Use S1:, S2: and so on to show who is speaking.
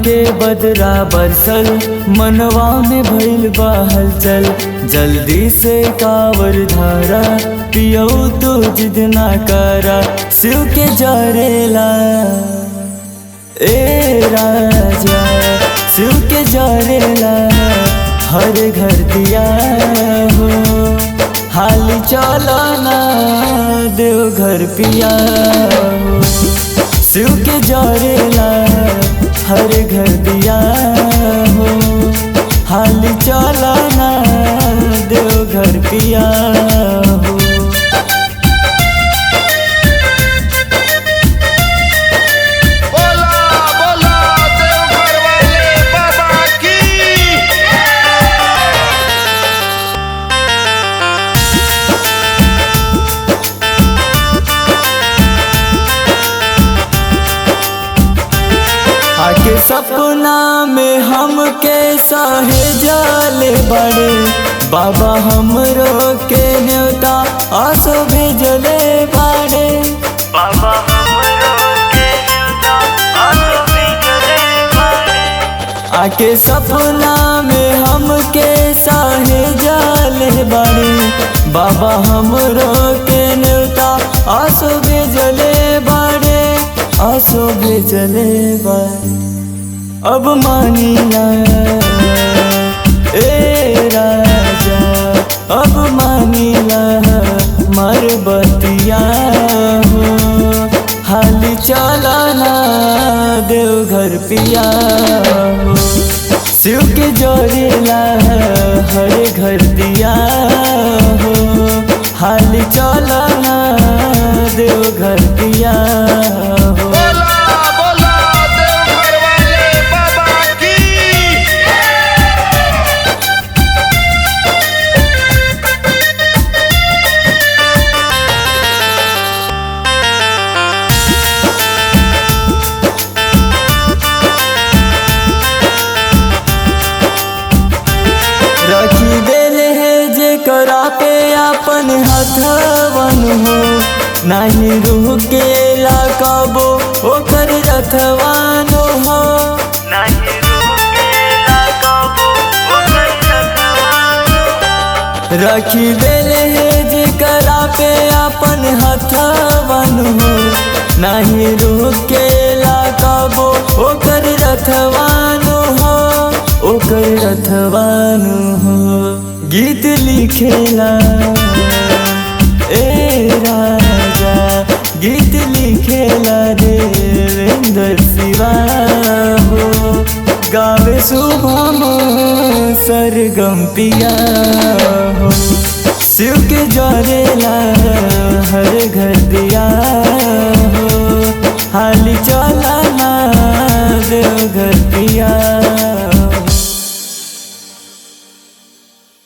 S1: के बदरा बरसल, मनवा में भइल बा हलचल। जल्दी से कावर धारा, पियऊ तू जिद ना करा। शिव के जरेला ए राजा, शिव के जरेला हर घर दिया हो। हाली चलो ना देवघर पिया हो। शिव के जरेला हर घर दिया हो। हाली चलो ना देवघर पिया हो। आके सपना में हमके साहे जाले बड़े, बाबा हमरो के न्योता आसो भेजले बाड़े। बाबा हमरो के न्योता आसो भेजले बाड़े। आके सपना में हमके साहे जाले बड़े, बाबा हमरो के न्योता आसो भेजले बाड़े। आसो भेजले बाड़े। अब मानिला ए राजा, अब मानिला मर बतिया हो। हाली चलाना देवघर पिया हो। शिव के जोड़ेला हर घर दिया हो। हाली चलाना देवघर पिया हो। रखी देले है जे करा पे अपन हथवन हो। नहीं रूह के लाकबो ओकर रथवानो हो। नहीं रूह के लाकबो ओकर रथवानो हो। रखी देले है जे करा पे अपन हथवन हो। नहीं रूह के लाकबो ओकर रथवानो हो। ओकर रथवानो हो। गीत लिखेला ए राजा, गीत लिखेला देवेंद्र शिवा हो। गावे शुभम सरगम पिया हो। शिव के जरेला हर घर दिया